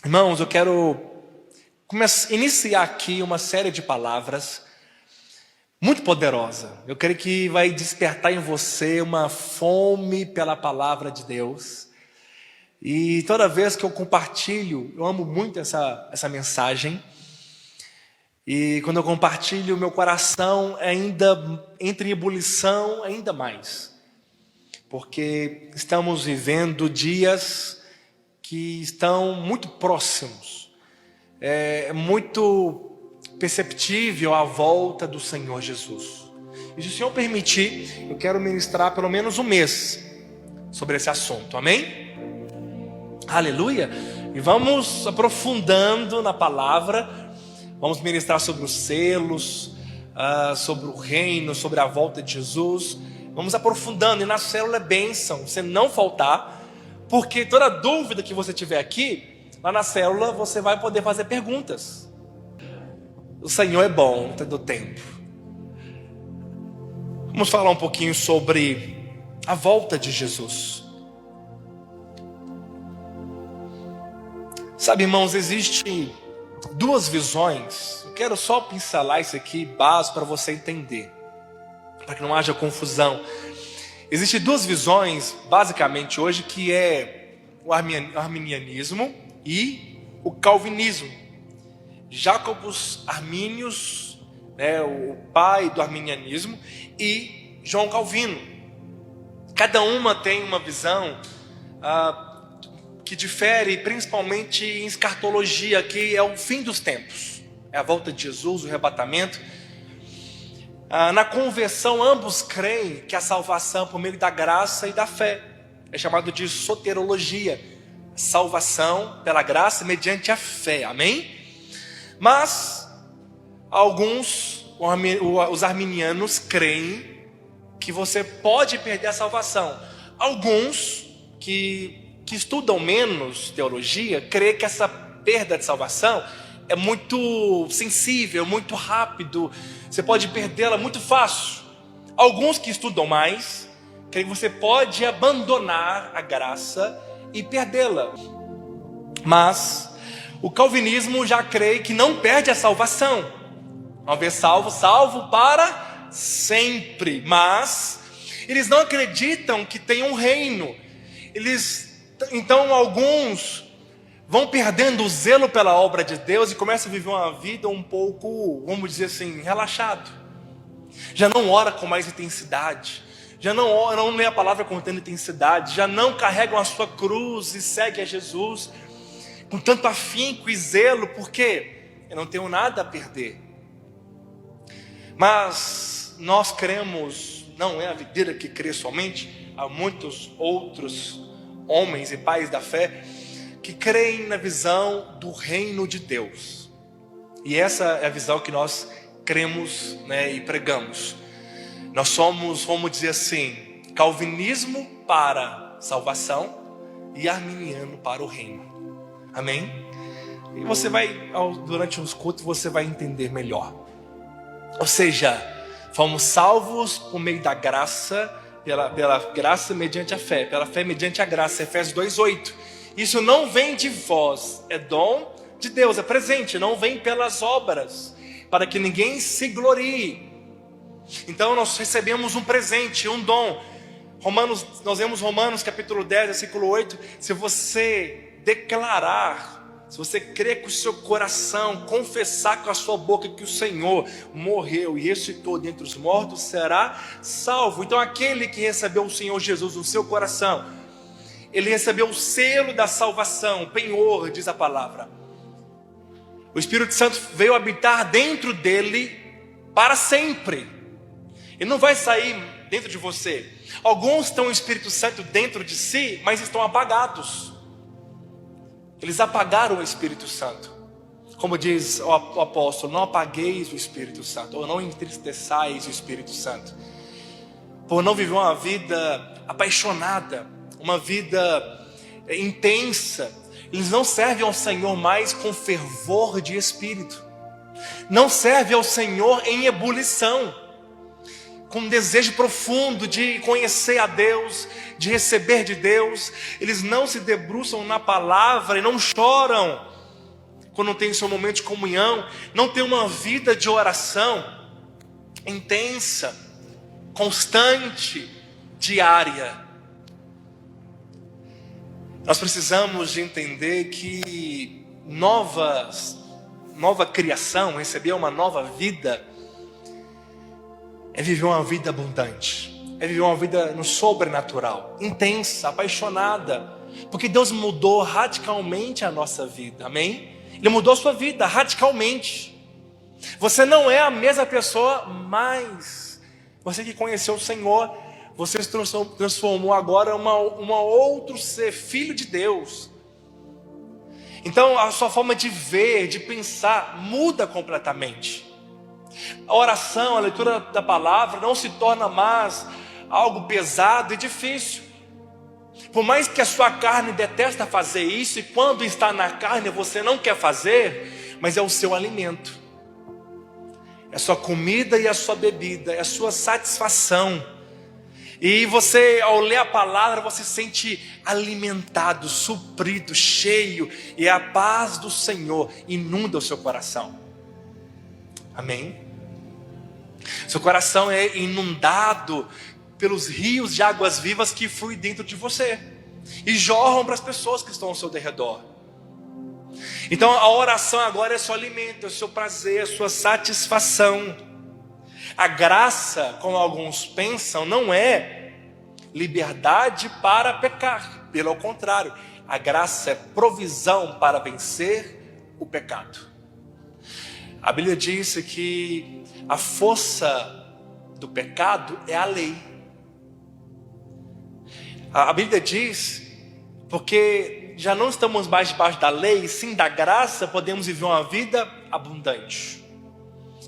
Irmãos, eu quero iniciar aqui uma série de palavras muito poderosa. Eu creio que vai despertar em você uma fome pela palavra de Deus. E toda vez que eu compartilho, eu amo muito essa mensagem. E quando eu compartilho, meu coração ainda entra em ebulição ainda mais. Porque estamos vivendo dias que estão muito próximos. É muito perceptível a volta do Senhor Jesus. E se o Senhor permitir, eu quero ministrar pelo menos um mês sobre esse assunto, amém? Aleluia! E vamos aprofundando na palavra, vamos ministrar sobre os selos, sobre o reino, sobre a volta de Jesus. Vamos aprofundando, e na célula é bênção você não faltar, porque toda dúvida que você tiver aqui, lá na célula você vai poder fazer perguntas. O Senhor é bom todo o tempo. Vamos falar um pouquinho sobre a volta de Jesus. Sabe, irmãos, existem duas visões. Eu quero só pincelar isso aqui, básico, para você entender, para que não haja confusão. Existem duas visões, basicamente, hoje, que é o arminianismo e o calvinismo. Jacobus Arminius, o pai do arminianismo, e João Calvino. Cada uma tem uma visão que difere principalmente em escatologia, que é o fim dos tempos, é a volta de Jesus, o arrebatamento. Na conversão, ambos creem que a salvação por meio da graça e da fé é chamado de soterologia, salvação pela graça mediante a fé, amém? Mas alguns, os arminianos, creem que você pode perder a salvação. Alguns que estudam menos teologia creem que essa perda de salvação é muito sensível, muito rápido, você pode perdê-la muito fácil. Alguns que estudam mais creem que você pode abandonar a graça e perdê-la. Mas o calvinismo já crê que não perde a salvação. Uma vez salvo, salvo para sempre. Mas eles não acreditam que tem um reino. Então alguns vão perdendo o zelo pela obra de Deus e começam a viver uma vida um pouco, vamos dizer assim, relaxado. Já não ora com mais intensidade, já não lê a palavra com tanta intensidade, já não carregam a sua cruz e seguem a Jesus com tanto afinco e zelo, porque eu não tenho nada a perder. Mas nós cremos, não é a videira que crê somente, há muitos outros homens e pais da fé que creem na visão do reino de Deus. E essa é a visão que nós cremos, e pregamos. Nós somos, vamos dizer assim, calvinismo para salvação e arminiano para o reino. Amém? E você vai, durante os cultos, você vai entender melhor. Ou seja, fomos salvos por meio da graça, pela graça mediante a fé, pela fé mediante a graça. Efésios 2:8. Isso não vem de vós, é dom de Deus, é presente, não vem pelas obras, para que ninguém se glorie. Então nós recebemos um presente, um dom. Nós vemos Romanos capítulo 10, versículo 8. Se você declarar, se você crer com o seu coração, confessar com a sua boca que o Senhor morreu e ressuscitou dentre os mortos, será salvo. Então aquele que recebeu o Senhor Jesus no seu coração, ele recebeu o selo da salvação, o penhor, diz a palavra. O Espírito Santo veio habitar dentro dele para sempre. Ele não vai sair dentro de você. Alguns têm o Espírito Santo dentro de si, mas estão apagados. Eles apagaram o Espírito Santo. Como diz o apóstolo, não apagueis o Espírito Santo, ou não entristeçais o Espírito Santo. Por não viver uma vida apaixonada, uma vida intensa. Eles não servem ao Senhor mais com fervor de espírito. Não servem ao Senhor em ebulição, com um desejo profundo de conhecer a Deus, de receber de Deus. Eles não se debruçam na palavra e não choram quando não tem seu momento de comunhão, não tem uma vida de oração intensa, constante, diária. Nós precisamos de entender que nova criação, receber uma nova vida, é viver uma vida abundante, é viver uma vida no sobrenatural, intensa, apaixonada, porque Deus mudou radicalmente a nossa vida, amém? Ele mudou a sua vida radicalmente. Você não é a mesma pessoa mais. Você que conheceu o Senhor, você se transformou agora uma outro ser, filho de Deus. Então a sua forma de ver, de pensar, muda completamente. A oração, a leitura da palavra não se torna mais algo pesado e difícil. Por mais que a sua carne detesta fazer isso, e quando está na carne você não quer fazer, mas é o seu alimento, é a sua comida e a sua bebida, é a sua satisfação. E você, ao ler a palavra, você se sente alimentado, suprido, cheio, e a paz do Senhor inunda o seu coração, amém? Seu coração é inundado pelos rios de águas vivas que fluem dentro de você e jorram para as pessoas que estão ao seu redor. Então a oração agora é seu alimento, é seu prazer, é sua satisfação. A graça, como alguns pensam, não é liberdade para pecar. Pelo contrário, a graça é provisão para vencer o pecado. A Bíblia diz que a força do pecado é a lei. A Bíblia diz, porque já não estamos mais debaixo da lei, sim da graça, podemos viver uma vida abundante.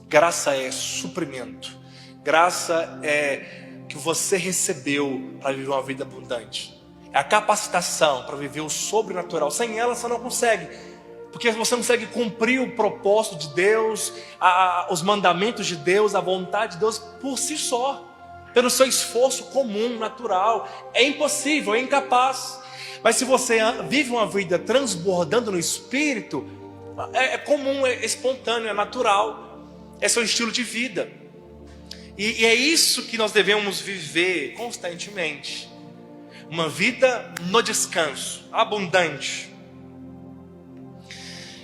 Graça é suprimento. Graça é que você recebeu para viver uma vida abundante. É a capacitação para viver o sobrenatural. Sem ela você não consegue, porque você não consegue cumprir o propósito de Deus, os mandamentos de Deus, a vontade de Deus por si só, pelo seu esforço comum, natural. É impossível, é incapaz. Mas se você vive uma vida transbordando no Espírito, é comum, é espontâneo, é natural, é seu estilo de vida. E é isso que nós devemos viver constantemente. Uma vida no descanso, abundante.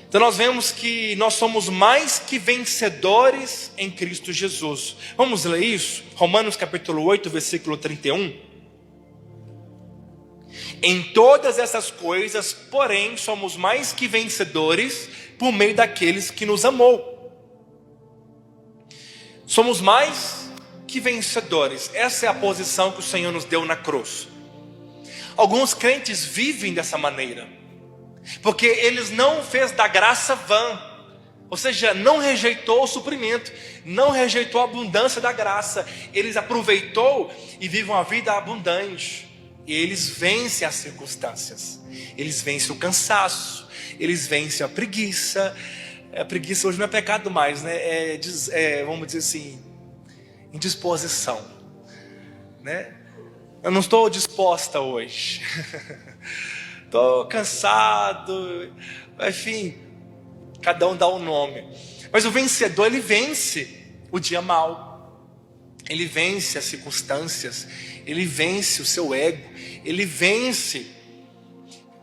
Então nós vemos que nós somos mais que vencedores em Cristo Jesus. Vamos ler isso? Romanos capítulo 8, versículo 31. Em todas essas coisas, porém, somos mais que vencedores por meio daqueles que nos amou. Somos mais que vencedores. Essa é a posição que o Senhor nos deu na cruz. Alguns crentes vivem dessa maneira, porque eles não fez da graça vã, ou seja, não rejeitou o suprimento, não rejeitou a abundância da graça. Eles aproveitou e vivem uma vida abundante. E eles vencem as circunstâncias, eles vencem o cansaço, eles vencem a preguiça. A preguiça hoje não é pecado mais, né? Vamos dizer assim, indisposição, né? Eu não estou disposta hoje. Estou cansado, enfim, cada um dá um nome. Mas o vencedor, ele vence o dia mau, ele vence as circunstâncias, ele vence o seu ego, ele vence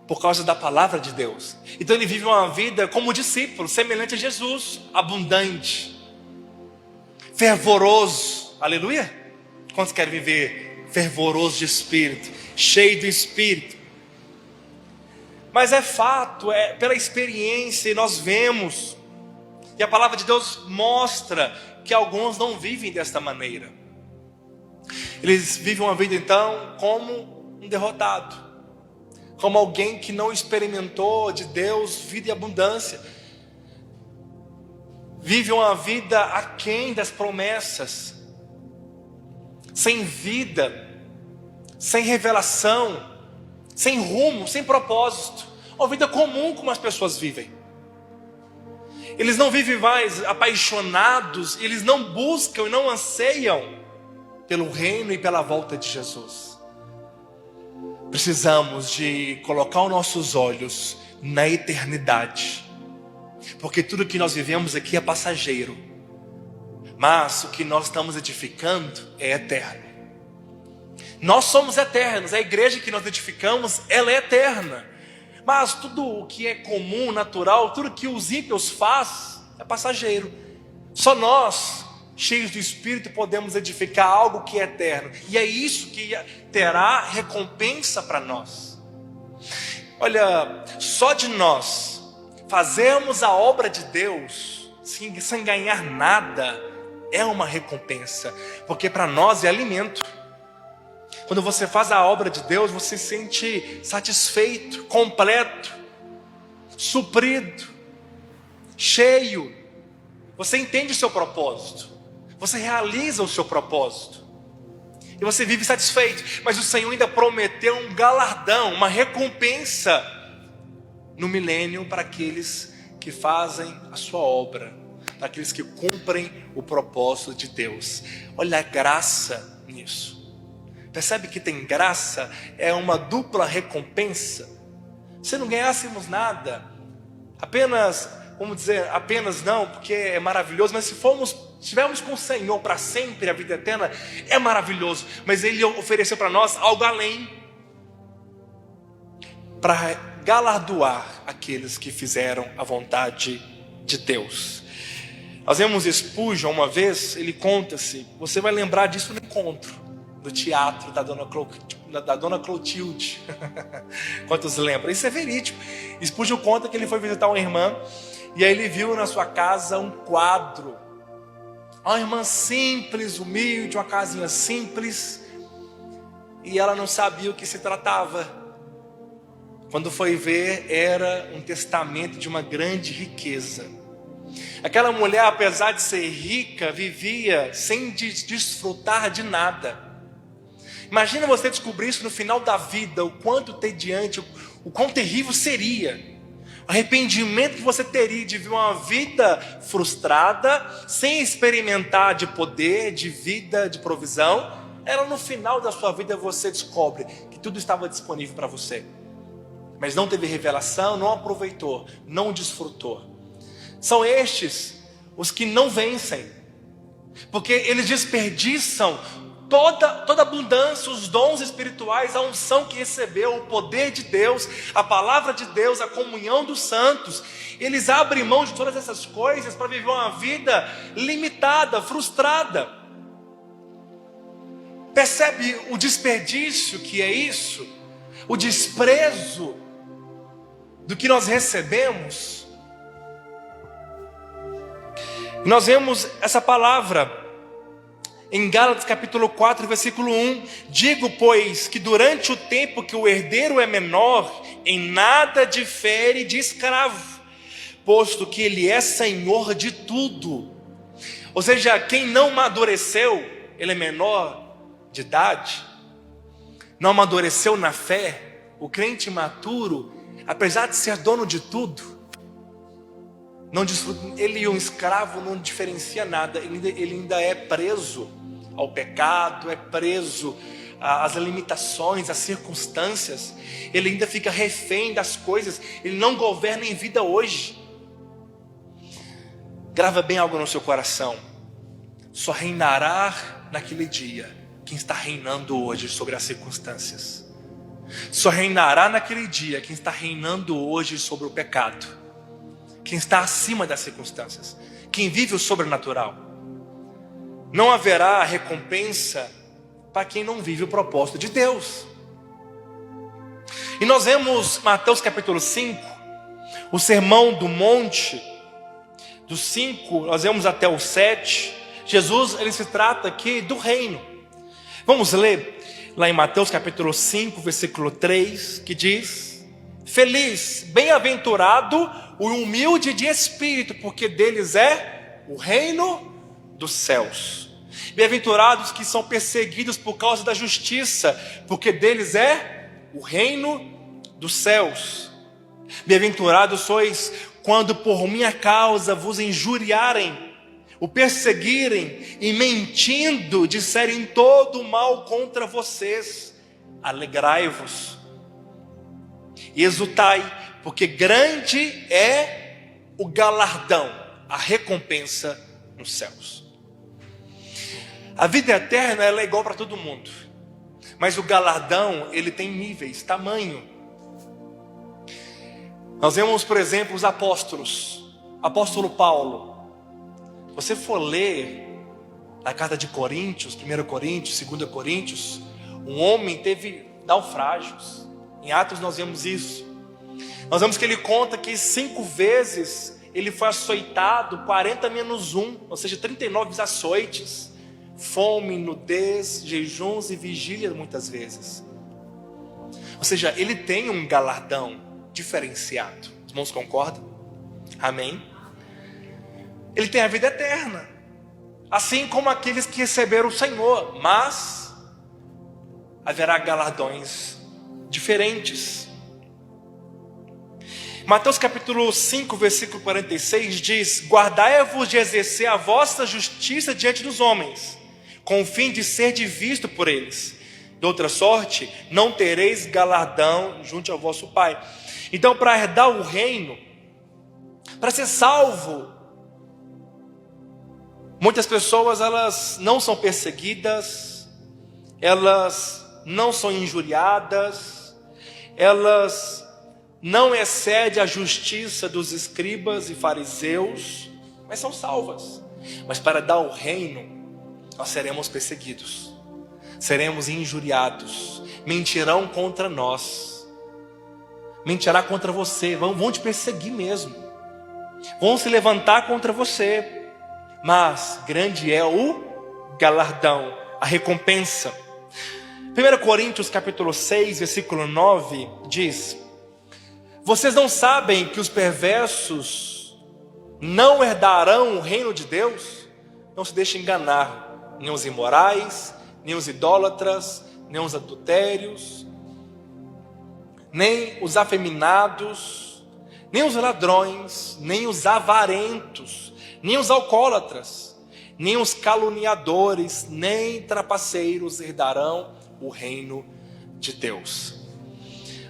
por causa da palavra de Deus. Então ele vive uma vida como discípulo, semelhante a Jesus, abundante, fervoroso, aleluia. Quantos querem viver fervoroso de espírito, cheio do Espírito? Mas é fato, é pela experiência, e nós vemos, e a palavra de Deus mostra que alguns não vivem desta maneira. Eles vivem uma vida então como um derrotado, como alguém que não experimentou de Deus vida e abundância. Vive uma vida aquém das promessas, sem vida, sem revelação, sem rumo, sem propósito. Uma vida comum como as pessoas vivem. Eles não vivem mais apaixonados, eles não buscam e não anseiam pelo reino e pela volta de Jesus. Precisamos de colocar os nossos olhos na eternidade, Porque tudo que nós vivemos aqui é passageiro, mas o que nós estamos edificando é eterno. Nós somos eternos, a igreja que nós edificamos, ela é eterna. Mas tudo o que é comum, natural, tudo que os ímpios fazem é passageiro. Só nós, cheios do Espírito, podemos edificar algo que é eterno. E é isso que terá recompensa para nós. Olha, só de nós fazermos a obra de Deus sem ganhar nada é uma recompensa, porque para nós é alimento. Quando você faz a obra de Deus, você se sente satisfeito, completo, suprido, cheio. Você entende o seu propósito, você realiza o seu propósito e você vive satisfeito. Mas o Senhor ainda prometeu um galardão, uma recompensa no milênio para aqueles que fazem a sua obra, para aqueles que cumprem o propósito de Deus. Olha a graça nisso. Percebe que tem graça, é uma dupla recompensa. Se não ganhássemos nada, apenas, vamos dizer, apenas não, porque é maravilhoso, mas se estivermos com o Senhor para sempre, a vida eterna, é maravilhoso. Mas Ele ofereceu para nós algo além, para galardoar aqueles que fizeram a vontade de Deus. Nós vemos Spurgeon uma vez, ele conta-se, você vai lembrar disso no encontro do teatro da Dona Clotilde. Quantos lembram? Isso é verídico. Spurgeon conta que ele foi visitar uma irmã e aí ele viu na sua casa um quadro. Uma irmã simples, humilde, uma casinha simples, e ela não sabia o que se tratava. Quando foi ver, era um testamento de uma grande riqueza. Aquela mulher, apesar de ser rica, vivia sem desfrutar de nada. Imagina você descobrir isso no final da vida, o quanto tediante, o quão terrível seria. O arrependimento que você teria de viver uma vida frustrada, sem experimentar de poder, de vida, de provisão. Era no final da sua vida você descobre que tudo estava disponível para você. Mas não teve revelação, não aproveitou, não desfrutou. São estes os que não vencem, porque eles desperdiçam toda a abundância, os dons espirituais, a unção que recebeu, o poder de Deus, a palavra de Deus, a comunhão dos santos. Eles abrem mão de todas essas coisas para viver uma vida limitada, frustrada. Percebe o desperdício que é isso? O desprezo do que nós recebemos? Nós vemos essa palavra em Gálatas capítulo 4, versículo 1. Digo, pois, que durante o tempo que o herdeiro é menor, em nada difere de escravo, posto que ele é senhor de tudo. Ou seja, quem não amadureceu, ele é menor de idade, não amadureceu na fé. O crente imaturo, apesar de ser dono de tudo, não desfruta, ele e um escravo não diferencia nada. Ele ainda é preso ao pecado, é preso às limitações, às circunstâncias. Ele ainda fica refém das coisas. Ele não governa em vida hoje. Grava bem algo no seu coração: só reinará naquele dia quem está reinando hoje sobre as circunstâncias. Só reinará naquele dia quem está reinando hoje sobre o pecado, quem está acima das circunstâncias, quem vive o sobrenatural. Não haverá recompensa para quem não vive o propósito de Deus. E nós vemos Mateus capítulo 5, o sermão do monte, do 5, nós vemos até o 7. Jesus, ele se trata aqui do reino. Vamos ler lá em Mateus capítulo 5, versículo 3, que diz: feliz, bem-aventurado o humilde de espírito, porque deles é o reino dos céus. Bem-aventurados que são perseguidos por causa da justiça, porque deles é o reino dos céus. Bem-aventurados sois quando por minha causa vos injuriarem, o perseguirem e mentindo disserem todo o mal contra vocês. Alegrai-vos e exultai, porque grande é o galardão, a recompensa nos céus. A vida eterna, ela é igual para todo mundo, mas o galardão, ele tem níveis, tamanho. Nós vemos, por exemplo, os apóstolos. Apóstolo Paulo, se você for ler na carta de Coríntios, 1 Coríntios, 2 Coríntios, um homem teve naufrágios. Em Atos nós vemos isso. Nós vemos que ele conta que 5 vezes ele foi açoitado, 40 menos 1, ou seja, 39 açoites, fome, nudez, jejuns e vigília muitas vezes. Ou seja, ele tem um galardão diferenciado. Os irmãos concordam? Amém? Ele tem a vida eterna, assim como aqueles que receberam o Senhor, mas haverá galardões diferentes. Mateus capítulo 5, versículo 46 diz: guardai-vos de exercer a vossa justiça diante dos homens, com o fim de ser visto por eles. De outra sorte, não tereis galardão junto ao vosso Pai. Então, para herdar o reino, para ser salvo, muitas pessoas, elas não são perseguidas, elas não são injuriadas, elas não excedem a justiça dos escribas e fariseus, mas são salvas. Mas para dar o reino, nós seremos perseguidos, seremos injuriados, mentirão contra nós, mentirá contra você, vão te perseguir mesmo, vão se levantar contra você, mas grande é o galardão, a recompensa. 1 Coríntios capítulo 6, versículo 9 diz: vocês não sabem que os perversos não herdarão o reino de Deus? Não se deixem enganar, nem os imorais, nem os idólatras, nem os adultérios, nem os afeminados, nem os ladrões, nem os avarentos, nem os alcoólatras, nem os caluniadores, nem trapaceiros herdarão o reino de Deus.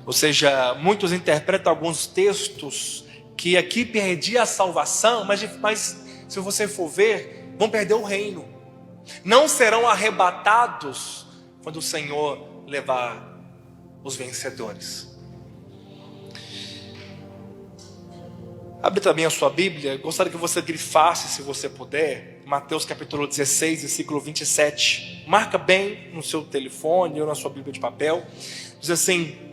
Ou seja, muitos interpretam alguns textos que aqui perdia a salvação, mas se você for ver, vão perder o reino. Não serão arrebatados quando o Senhor levar os vencedores. Abre também a sua Bíblia, gostaria que você grifasse, se você puder, Mateus capítulo 16, versículo 27. Marca bem no seu telefone ou na sua Bíblia de papel. Diz assim: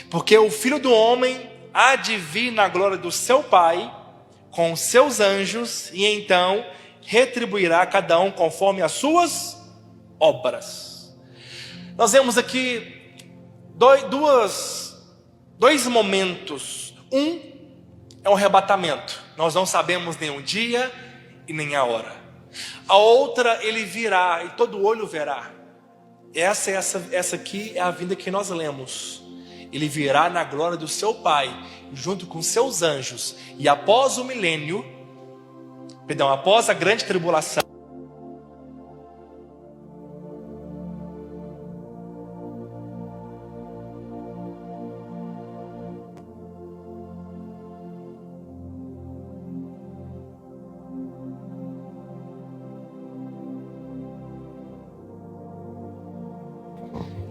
porque o Filho do Homem há de vir na glória do seu Pai, com seus anjos, e então retribuirá a cada um conforme as suas obras. Nós vemos aqui dois momentos. Um é o arrebatamento, nós não sabemos nem o dia e nem a hora. A outra, ele virá e todo olho verá. Essa aqui é a vinda que nós lemos. Ele virá na glória do seu Pai, junto com seus anjos, e após o milênio, após a grande tribulação,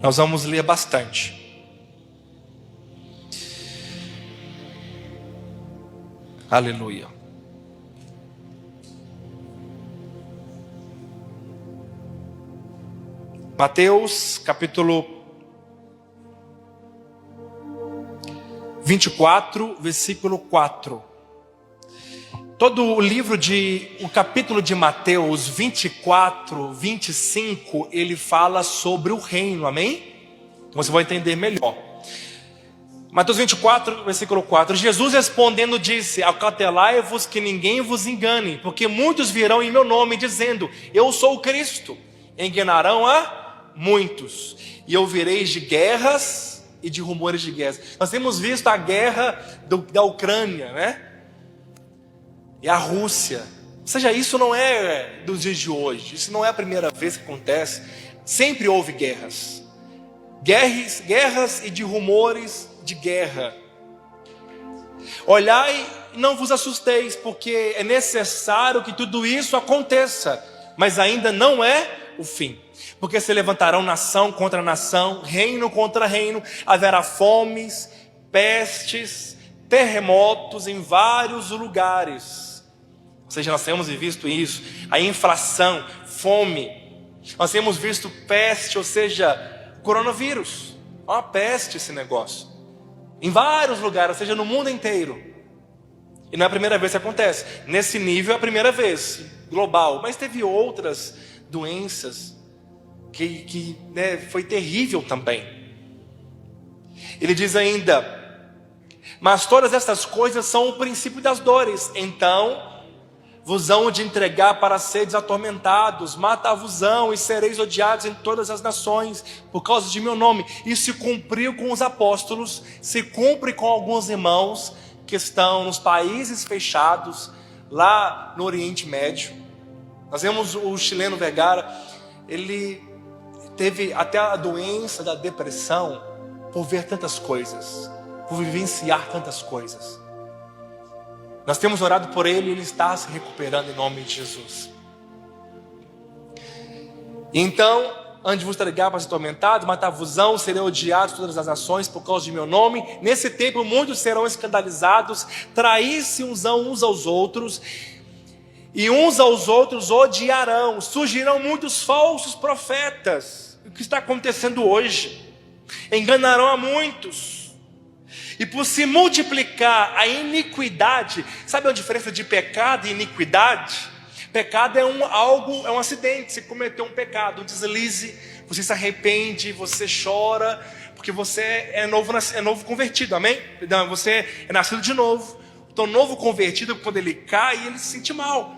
nós vamos ler bastante. Aleluia. Mateus capítulo 24, versículo 4. Todo o capítulo de Mateus 24, 25, ele fala sobre o reino, amém? Você vai entender melhor. Mateus 24, versículo 4. Jesus respondendo disse: acautelai-vos que ninguém vos engane, porque muitos virão em meu nome dizendo: eu sou o Cristo. Enganarão a muitos, e ouvireis de guerras e de rumores de guerras. Nós temos visto a guerra da Ucrânia, né? E a Rússia. Ou seja, isso não é dos dias de hoje, isso não é a primeira vez que acontece. Sempre houve guerras e de rumores de guerra. Olhai e não vos assusteis, porque é necessário que tudo isso aconteça, mas ainda não é o fim. Porque se levantarão nação contra nação, reino contra reino, haverá fomes, pestes, terremotos em vários lugares. Ou seja, nós temos visto isso, a inflação, fome. Nós temos visto peste, ou seja, coronavírus. É uma peste esse negócio. Em vários lugares, ou seja, no mundo inteiro. E não é a primeira vez que acontece. Nesse nível é a primeira vez, global. Mas teve outras doenças que foi terrível também. Ele diz ainda: mas todas estas coisas são o princípio das dores. Então vos hão de entregar para seres atormentados, matar-vos-ão e sereis odiados em todas as nações por causa de meu nome. Isso se cumpriu com os apóstolos, se cumpre com alguns irmãos que estão nos países fechados, lá no Oriente Médio. Nós vemos o chileno Vergara, ele teve até a doença da depressão por ver tantas coisas, por vivenciar tantas coisas. Nós temos orado por ele e ele está se recuperando em nome de Jesus. Então, antes de vos entregar para ser atormentados, matar-vos-ão, serão odiados todas as nações por causa de meu nome. Nesse tempo muitos serão escandalizados, trair-se uns aos outros, e uns aos outros odiarão. Surgirão muitos falsos profetas. O que está acontecendo hoje? Enganarão a muitos. E por se multiplicar a iniquidade, sabe a diferença de pecado e iniquidade? Pecado é um acidente, você cometeu um pecado, um deslize, você se arrepende, você chora, porque você é novo convertido, amém? Não, você é nascido de novo. Então novo convertido, quando ele cai, ele se sente mal.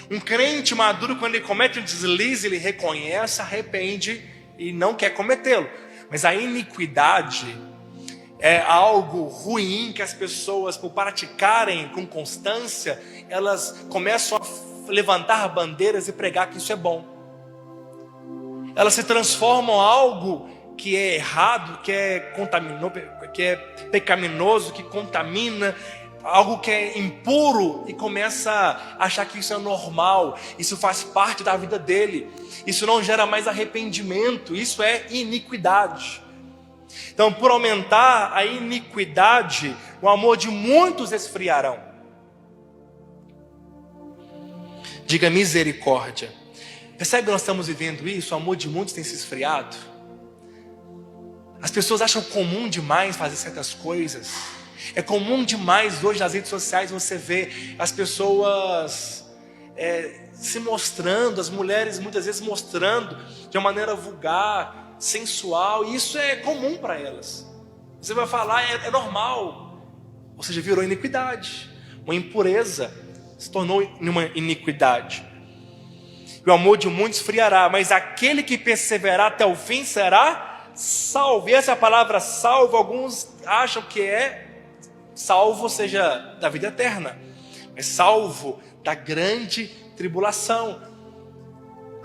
Um crente maduro, quando ele comete um deslize, ele reconhece, arrepende e não quer cometê-lo. Mas a iniquidade é algo ruim que as pessoas, por praticarem com constância, elas começam a levantar bandeiras e pregar que isso é bom. Elas se transformam em algo que é errado, que é pecaminoso, que contamina, algo que é impuro, e começa a achar que isso é normal, isso faz parte da vida dele, isso não gera mais arrependimento, isso é iniquidade. Então, por aumentar a iniquidade, o amor de muitos esfriarão. Diga misericórdia. Percebe que nós estamos vivendo isso? O amor de muitos tem se esfriado. As pessoas acham comum demais fazer certas coisas. É comum demais hoje nas redes sociais você vê as pessoas se mostrando, as mulheres muitas vezes mostrando de uma maneira vulgar, sensual, e isso é comum para elas. Você vai falar, é normal. Ou seja, virou iniquidade, uma impureza, se tornou uma iniquidade. E o amor de muitos esfriará, mas aquele que perseverar até o fim será salvo. E essa palavra salvo, alguns acham que é salvo, ou seja, da vida eterna, mas salvo da grande tribulação.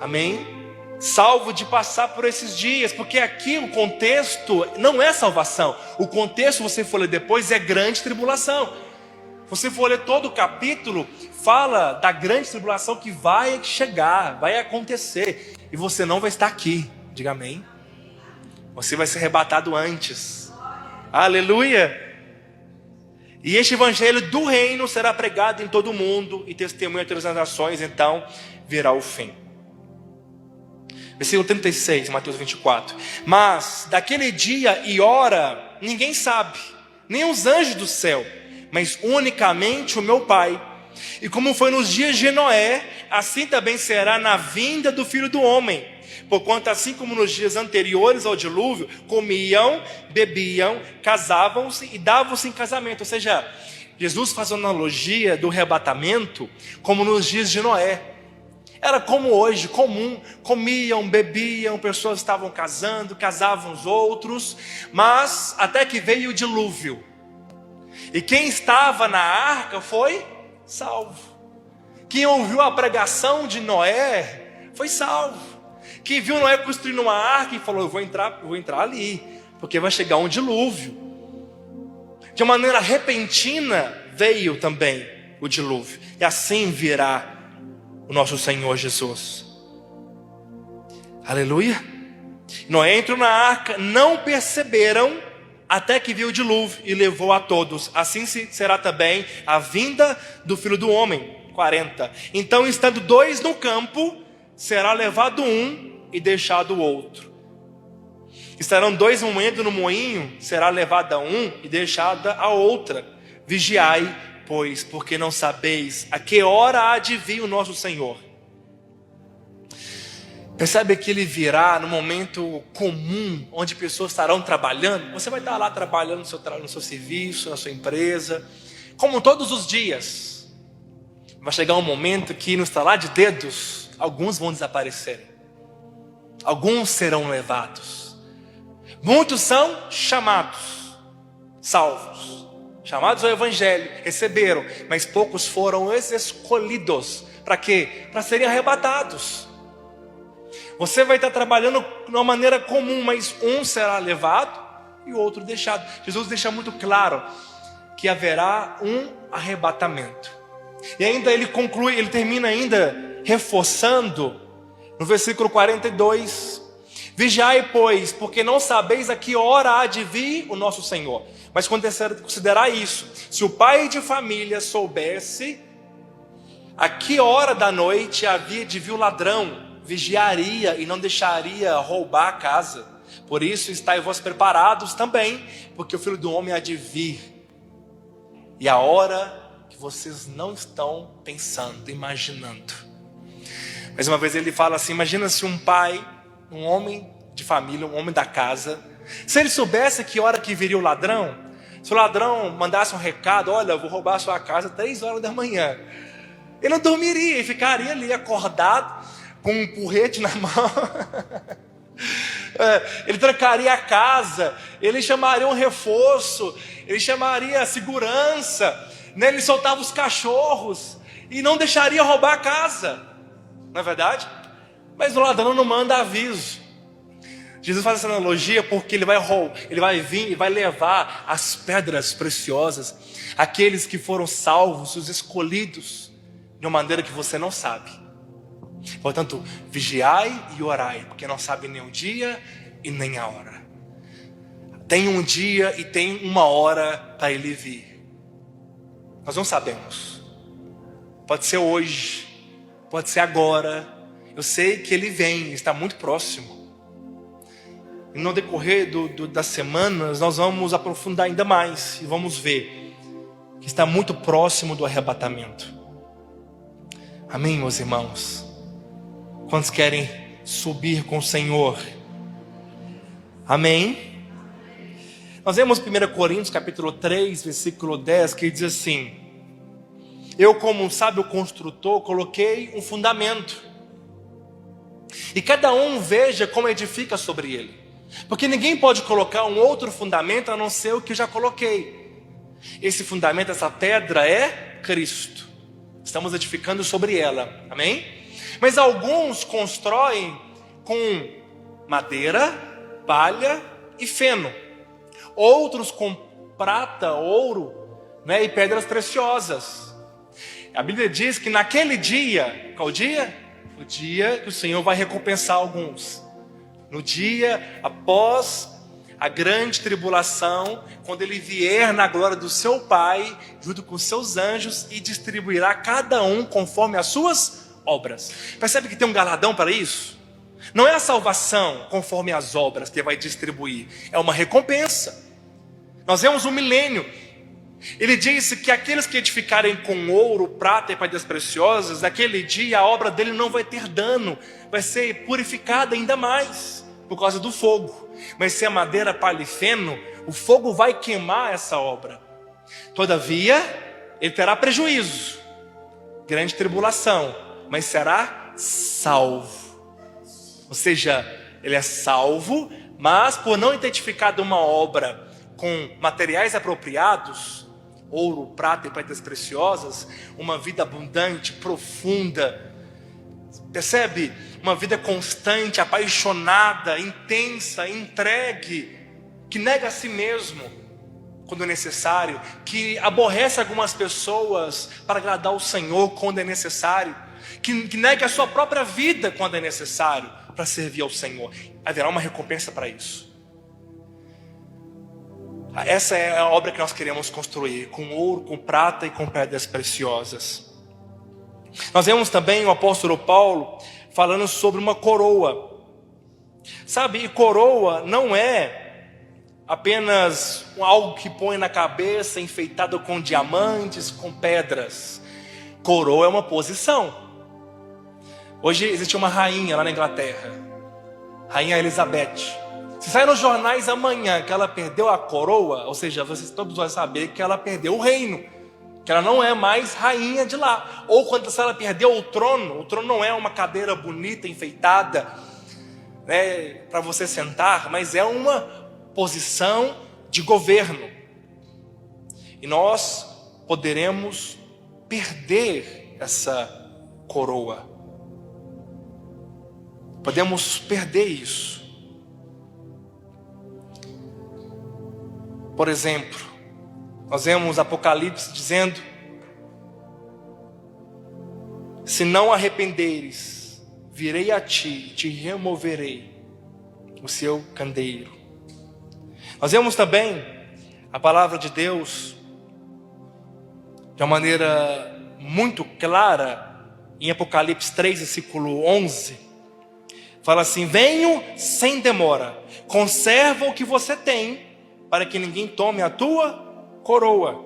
Amém? Salvo de passar por esses dias, porque aqui o contexto não é salvação. O contexto, se você for ler depois, é grande tribulação. Se você for ler todo o capítulo, fala da grande tribulação que vai chegar, vai acontecer, e você não vai estar aqui. Diga amém. Você vai ser arrebatado antes. Aleluia. E este evangelho do reino será pregado em todo o mundo e testemunha a todas as nações, então virá o fim. Versículo 36, Mateus 24. Mas daquele dia e hora ninguém sabe, nem os anjos do céu, mas unicamente o meu Pai. E como foi nos dias de Noé, assim também será na vinda do Filho do Homem. Porquanto assim como nos dias anteriores ao dilúvio, comiam, bebiam, casavam-se e davam-se em casamento. Ou seja, Jesus faz uma analogia do arrebatamento como nos dias de Noé. Era como hoje, comum, comiam, bebiam, pessoas estavam casando, casavam os outros, mas até que veio o dilúvio. E quem estava na arca foi salvo. Quem ouviu a pregação de Noé foi salvo. Quem viu Noé construindo uma arca e falou, eu vou entrar ali, porque vai chegar um dilúvio. de maneira repentina veio também o dilúvio. E assim virá o nosso Senhor Jesus. Aleluia. Noé entrou na arca, não perceberam, até que viu o dilúvio e levou a todos. Assim será também a vinda do Filho do Homem. 40. Então, estando dois no campo, será levado um e deixado o outro. Estarão dois moendo no moinho, será levada um e deixada a outra. Vigiai, pois, porque não sabeis a que hora há de vir o nosso Senhor. Percebe que ele virá no momento comum, onde pessoas estarão trabalhando. Você vai estar lá trabalhando no seu serviço, na sua empresa, como todos os dias. Vai chegar um momento que no estalar de dedos, alguns vão desaparecer. Alguns serão levados. Muitos são chamados, salvos, chamados ao Evangelho, receberam, mas poucos foram os escolhidos. Para quê? Para serem arrebatados. Você vai estar trabalhando de uma maneira comum, mas um será levado e o outro deixado. Jesus deixa muito claro que haverá um arrebatamento. E ainda ele conclui, ele termina ainda reforçando no versículo 42. Vigiai, pois, porque não sabeis a que hora há de vir o nosso Senhor. Mas considerar isso, se o pai de família soubesse a que hora da noite havia de vir o ladrão, vigiaria e não deixaria roubar a casa. Por isso estai vós preparados também, porque o Filho do Homem há de vir, e a hora que vocês não estão pensando, imaginando. Mais uma vez ele fala assim: imagina se um pai, um homem de família, um homem da casa, se ele soubesse que hora que viria o ladrão, se o ladrão mandasse um recado: olha, eu vou roubar a sua casa 3 horas da manhã, ele não dormiria e ficaria ali acordado com um porrete na mão. Ele trancaria a casa, ele chamaria um reforço, ele chamaria a segurança, né? Ele soltava os cachorros e não deixaria roubar a casa, não é verdade? Mas o ladrão não manda aviso. Jesus faz essa analogia porque ele vai vir e vai levar as pedras preciosas, aqueles que foram salvos, os escolhidos, de uma maneira que você não sabe. Portanto, vigiai e orai, porque não sabe nem o dia e nem a hora. Tem um dia e tem uma hora para ele vir. Nós não sabemos. Pode ser hoje, pode ser agora. Eu sei que ele vem, está muito próximo. E no decorrer das semanas, nós vamos aprofundar ainda mais e vamos ver que está muito próximo do arrebatamento. Amém, meus irmãos? Quantos querem subir com o Senhor? Amém? Nós vemos 1 Coríntios capítulo 3, versículo 10, que diz assim: eu, como um sábio construtor, coloquei um fundamento, e cada um veja como edifica sobre ele, porque ninguém pode colocar um outro fundamento a não ser o que eu já coloquei. Esse fundamento, essa pedra é Cristo. Estamos edificando sobre ela, amém? Mas alguns constroem com madeira, palha e feno. Outros com prata, ouro, né, e pedras preciosas. A Bíblia diz que naquele dia, qual dia? O dia que o Senhor vai recompensar alguns. No dia após a grande tribulação, quando Ele vier na glória do seu Pai, junto com seus anjos, e distribuirá cada um conforme as suas obras. Percebe que tem um galardão para isso? Não é a salvação conforme as obras que vai distribuir, é uma recompensa. Nós vemos um milênio. Ele disse que aqueles que edificarem com ouro, prata e pedras preciosas, naquele dia a obra dele não vai ter dano, vai ser purificada ainda mais por causa do fogo. Mas se a madeira, palha e feno, o fogo vai queimar essa obra. Todavia, ele terá prejuízo, grande tribulação, mas será salvo. Ou seja, ele é salvo, mas por não ter edificado uma obra com materiais apropriados, ouro, prata e pedras preciosas, uma vida abundante, profunda, percebe? Uma vida constante, apaixonada, intensa, entregue, que nega a si mesmo, quando é necessário, que aborrece algumas pessoas para agradar o Senhor quando é necessário, que nega a sua própria vida quando é necessário para servir ao Senhor. Haverá uma recompensa para isso. Essa é a obra que nós queremos construir, com ouro, com prata e com pedras preciosas. Nós vemos também o apóstolo Paulo falando sobre uma coroa. Sabe, e coroa não é apenas algo que põe na cabeça, enfeitado com diamantes, com pedras. Coroa é uma posição. Hoje existe uma rainha lá na Inglaterra, Rainha Elizabeth. Se sair nos jornais amanhã que ela perdeu a coroa, ou seja, vocês todos vão saber que ela perdeu o reino, que ela não é mais rainha de lá. Ou quando se ela perdeu o trono não é uma cadeira bonita, enfeitada, né, para você sentar, mas é uma posição de governo. E nós poderemos perder essa coroa. Podemos perder isso. Por exemplo, nós vemos Apocalipse dizendo: se não arrependeres, virei a ti e te removerei o seu candeeiro. Nós vemos também a palavra de Deus de uma maneira muito clara em Apocalipse 3, versículo 11. Fala assim: venho sem demora, conserva o que você tem, para que ninguém tome a tua coroa.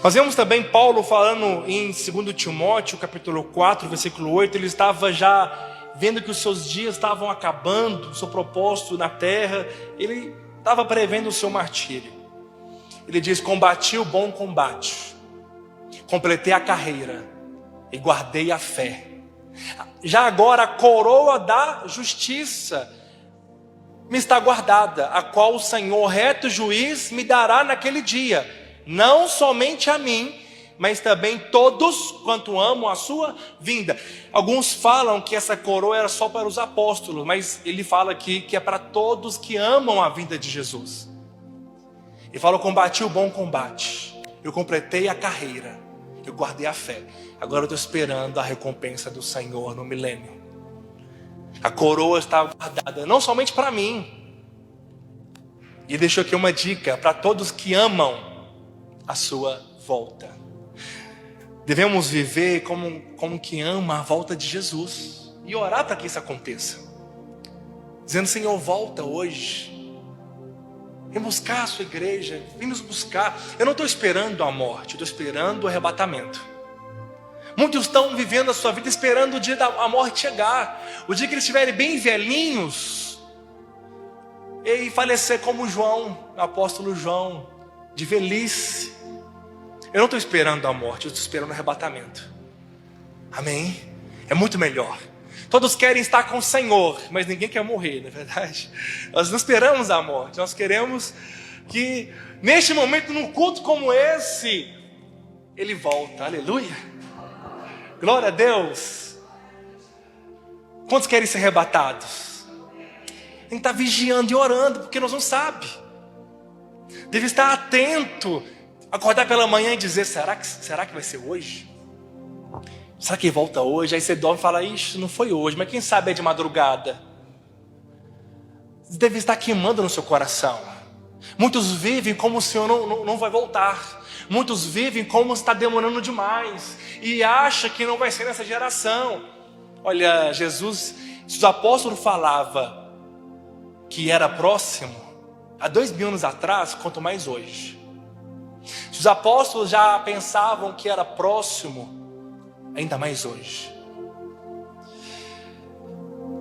Nós vemos também Paulo falando em 2 Timóteo, capítulo 4, versículo 8. Ele estava já vendo que os seus dias estavam acabando, o seu propósito na terra, ele estava prevendo o seu martírio. Ele diz: combati o bom combate, completei a carreira e guardei a fé. Já agora a coroa da justiça me está guardada, a qual o Senhor, reto juiz, me dará naquele dia, não somente a mim, mas também todos quanto amam a sua vinda. Alguns falam que essa coroa era só para os apóstolos, mas ele fala aqui que é para todos que amam a vinda de Jesus. Ele fala: eu combati o bom combate, eu completei a carreira, eu guardei a fé. Agora eu estou esperando a recompensa do Senhor no milênio. A coroa está guardada não somente para mim. E deixou aqui uma dica para todos que amam a sua volta. Devemos viver como que ama a volta de Jesus e orar para que isso aconteça, dizendo: Senhor, volta hoje, vem buscar a sua igreja, vem nos buscar. Eu não estou esperando a morte, eu estou esperando o arrebatamento. Muitos estão vivendo a sua vida esperando o dia da morte chegar, o dia que eles estiverem bem velhinhos e falecer como João, o apóstolo João, de velhice. Eu não estou esperando a morte, eu estou esperando o arrebatamento. Amém? É muito melhor. Todos querem estar com o Senhor, mas ninguém quer morrer, não é verdade? Nós não esperamos a morte, nós queremos que neste momento, num culto como esse, Ele volta. Aleluia! Glória a Deus! Quantos querem ser arrebatados? Tem que estar vigiando e orando, porque nós não sabemos. Deve estar atento, acordar pela manhã e dizer: será que vai ser hoje? Será que volta hoje? Aí você dorme e fala: ixi, não foi hoje, mas quem sabe é de madrugada. Deve estar queimando no seu coração. Muitos vivem como o Senhor não vai voltar. Muitos vivem como está demorando demais e acha que não vai ser nessa geração. Olha, Jesus, se os apóstolos falavam que era próximo há 2000 anos atrás, quanto mais hoje. Se os apóstolos já pensavam que era próximo, ainda mais hoje.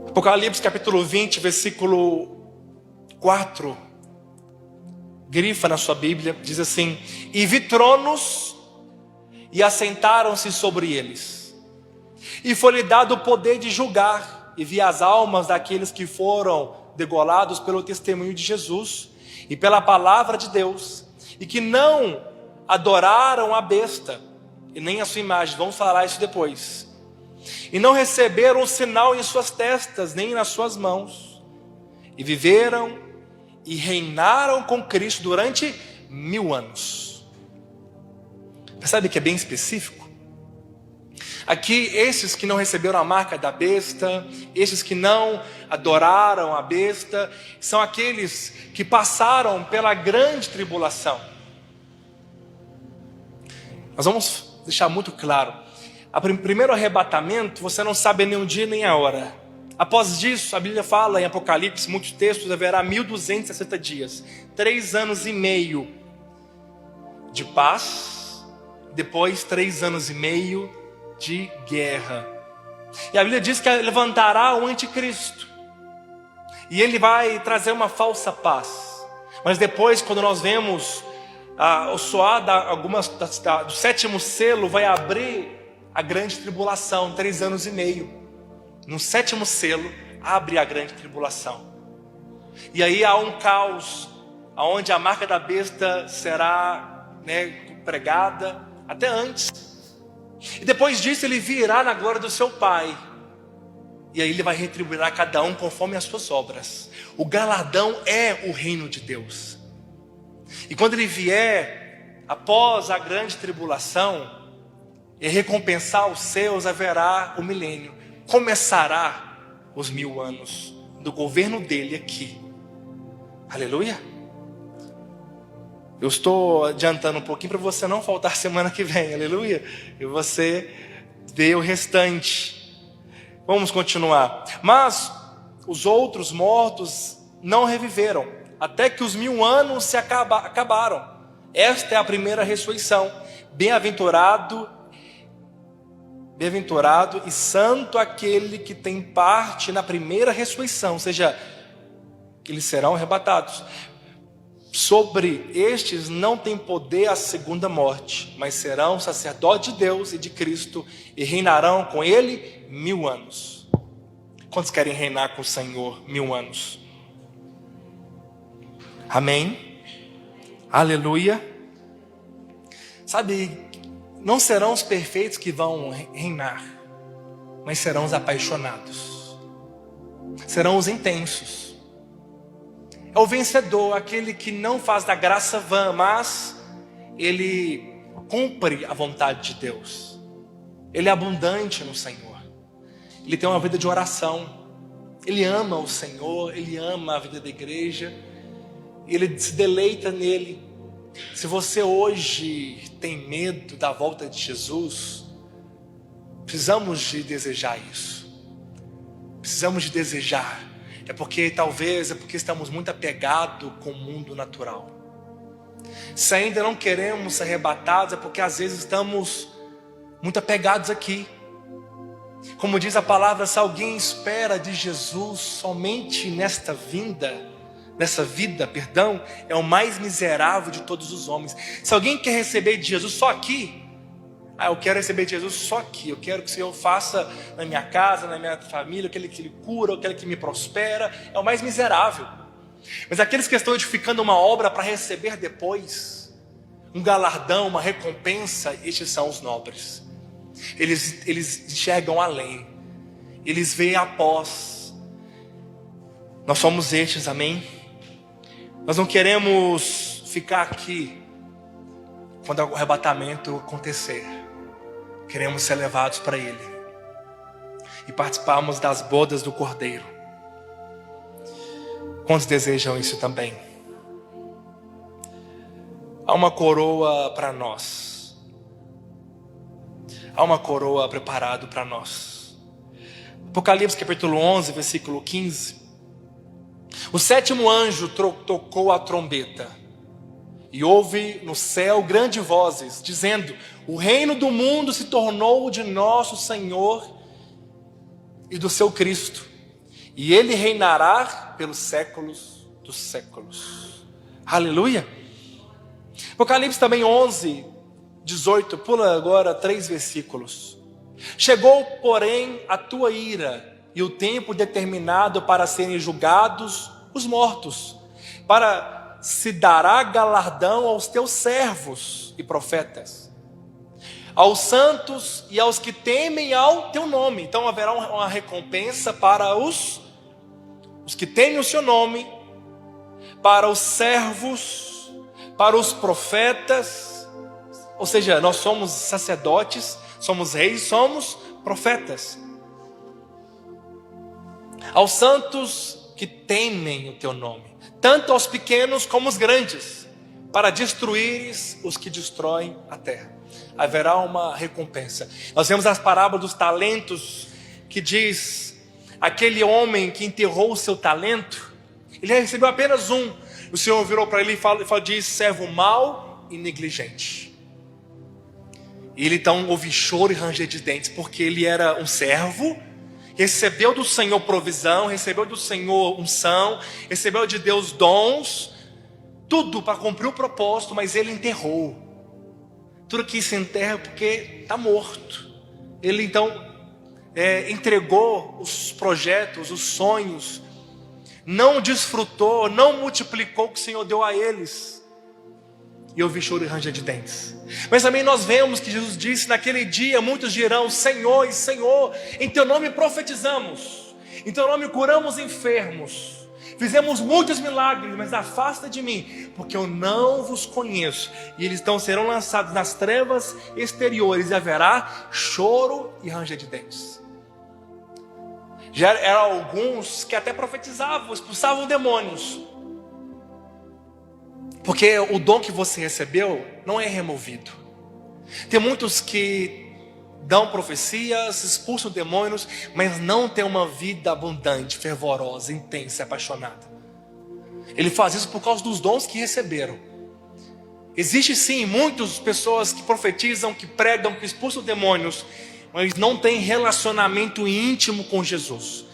Apocalipse capítulo 20, versículo 4, grifa na sua Bíblia, diz assim: e vi tronos, e assentaram-se sobre eles, e foi-lhe dado o poder de julgar, e vi as almas daqueles que foram degolados pelo testemunho de Jesus, e pela palavra de Deus, e que não adoraram a besta, e nem a sua imagem. Vamos falar isso depois. E não receberam o sinal em suas testas, nem nas suas mãos, e viveram e reinaram com Cristo durante 1000 anos. Percebe que é bem específico? Aqui, esses que não receberam a marca da besta, esses que não adoraram a besta, são aqueles que passaram pela grande tribulação. Nós vamos deixar muito claro: o primeiro arrebatamento, você não sabe nem o dia nem a hora. Após isso, a Bíblia fala em Apocalipse, muitos textos, haverá 1260 dias, 3 anos e meio de paz, depois 3 anos e meio de guerra. E a Bíblia diz que levantará o anticristo, e ele vai trazer uma falsa paz. Mas depois, quando nós vemos o soar do 7º selo, vai abrir a grande tribulação, 3 anos e meio. No 7º selo, abre a grande tribulação. E aí há um caos, onde a marca da besta será pregada, até antes. E depois disso ele virá na glória do seu Pai. E aí ele vai retribuir a cada um conforme as suas obras. O galardão é o reino de Deus. E quando ele vier, após a grande tribulação, e recompensar os seus, haverá o milênio. Começará os 1000 anos do governo dele aqui. Aleluia. Eu estou adiantando um pouquinho para você não faltar semana que vem, aleluia. E você vê o restante. Vamos continuar. Mas os outros mortos não reviveram, até que os 1000 anos se acabaram. Esta é a primeira ressurreição. Bem-aventurado e santo aquele que tem parte na primeira ressurreição, ou seja, eles serão arrebatados. Sobre estes não tem poder a segunda morte, mas serão sacerdotes de Deus e de Cristo, e reinarão com ele 1000 anos. Quantos querem reinar com o Senhor 1000 anos? Amém? Aleluia. Sabe, não serão os perfeitos que vão reinar, mas serão os apaixonados, serão os intensos. É o vencedor, aquele que não faz da graça vã, mas ele cumpre a vontade de Deus. Ele é abundante no Senhor. Ele tem uma vida de oração. Ele ama o Senhor, ele ama a vida da igreja. Ele se deleita nele. Se você hoje tem medo da volta de Jesus, precisamos de desejar isso. Precisamos de desejar. É porque estamos muito apegados com o mundo natural. Se ainda não queremos ser arrebatados, é porque às vezes estamos muito apegados aqui. Como diz a palavra, se alguém espera de Jesus somente nessa vida, é o mais miserável de todos os homens. Se alguém quer receber de Jesus só aqui, eu quero receber de Jesus só aqui, eu quero que o Senhor faça na minha casa, na minha família, eu quero que Ele cura, eu quero que me prospera, é o mais miserável. Mas aqueles que estão edificando uma obra para receber depois um galardão, uma recompensa, estes são os nobres. Eles enxergam além, eles veem após. Nós somos estes, amém? Nós não queremos ficar aqui quando o arrebatamento acontecer. Queremos ser levados para Ele e participarmos das bodas do Cordeiro. Quantos desejam isso também? Há uma coroa para nós. Há uma coroa preparada para nós. Apocalipse capítulo 11, versículo 15. O 7º anjo tocou a trombeta, e houve no céu grandes vozes, dizendo: o reino do mundo se tornou de nosso Senhor e do seu Cristo, e Ele reinará pelos séculos dos séculos. Aleluia. Apocalipse também 11, 18, pula agora 3 versículos. Chegou, porém, a tua ira, e o tempo determinado para serem julgados os mortos, para se dará galardão aos teus servos e profetas, aos santos e aos que temem ao teu nome. Então haverá uma recompensa para os que temem o seu nome, para os servos, para os profetas, ou seja, nós somos sacerdotes, somos reis, somos profetas. Aos santos que temem o teu nome, tanto aos pequenos como aos grandes, para destruires os que destroem a terra. Haverá uma recompensa. Nós vemos as parábolas dos talentos, que diz, aquele homem que enterrou o seu talento, ele recebeu apenas um. O Senhor virou para ele e diz, servo mau e negligente. E ele então ouve choro e ranger de dentes, porque ele era um servo, recebeu do Senhor provisão, recebeu do Senhor unção, recebeu de Deus dons, tudo para cumprir o propósito, mas ele enterrou. Tudo que se enterra porque está morto. Ele então entregou os projetos, os sonhos, não desfrutou, não multiplicou o que o Senhor deu a eles. E eu vi choro e ranger de dentes. Mas também nós vemos que Jesus disse, naquele dia muitos dirão, Senhor e Senhor, em teu nome profetizamos, em teu nome curamos enfermos, fizemos muitos milagres, mas afasta de mim, porque eu não vos conheço. E eles então serão lançados nas trevas exteriores, e haverá choro e ranger de dentes. Já eram alguns que até profetizavam, expulsavam demônios, porque o dom que você recebeu não é removido. Tem muitos que dão profecias, expulsam demônios, mas não tem uma vida abundante, fervorosa, intensa, apaixonada. Ele faz isso por causa dos dons que receberam. Existe sim muitas pessoas que profetizam, que pregam, que expulsam demônios, mas não têm relacionamento íntimo com Jesus.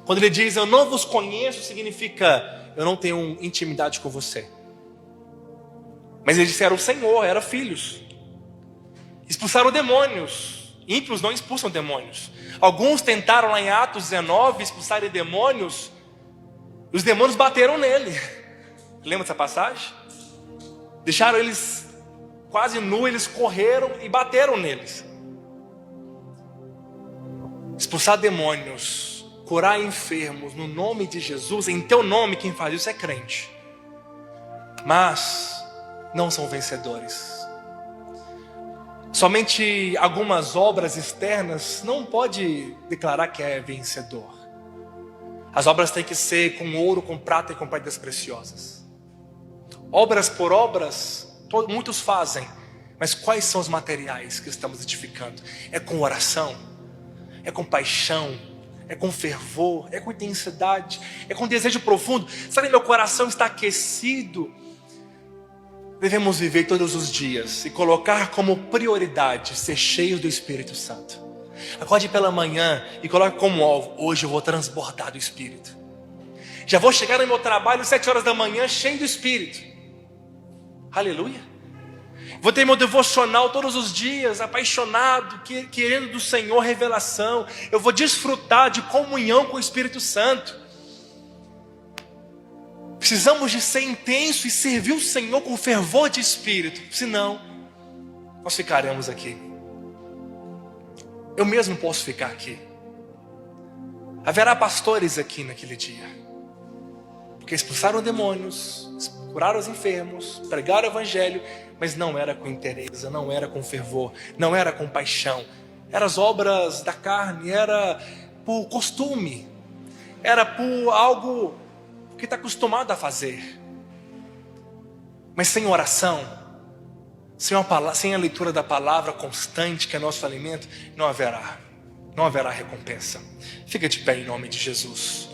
Quando ele diz, eu não vos conheço, significa, eu não tenho intimidade com você. Mas eles disseram, o Senhor, eram filhos. Expulsaram demônios. Ímpios não expulsam demônios. Alguns tentaram lá em Atos 19 expulsarem demônios. E os demônios bateram nele. Lembra dessa passagem? Deixaram eles quase nus, eles correram e bateram neles. Expulsar demônios, curar enfermos no nome de Jesus, em teu nome, quem faz isso é crente. Mas não são vencedores. Somente algumas obras externas não pode declarar que é vencedor. As obras têm que ser com ouro, com prata e com pedras preciosas. Obras por obras, muitos fazem, mas quais são os materiais que estamos edificando? É com oração, é com paixão, é com fervor, é com intensidade, é com desejo profundo. Sabe, meu coração está aquecido. Devemos viver todos os dias e colocar como prioridade ser cheios do Espírito Santo. Acorde pela manhã e coloque como alvo, hoje eu vou transbordar do Espírito. Já vou chegar no meu trabalho 7 horas da manhã cheio do Espírito. Aleluia. Vou ter meu devocional todos os dias, apaixonado, querendo do Senhor revelação. Eu vou desfrutar de comunhão com o Espírito Santo. Precisamos de ser intenso e servir o Senhor com fervor de espírito. Senão, nós ficaremos aqui. Eu mesmo posso ficar aqui. Haverá pastores aqui naquele dia. Porque expulsaram demônios, curaram os enfermos, pregaram o evangelho, mas não era com interesse, não era com fervor, não era com paixão. Eram as obras da carne, era por costume, era por algo que está acostumado a fazer. Mas sem oração, sem a leitura da palavra constante, que é nosso alimento, não haverá recompensa. Fica de pé em nome de Jesus.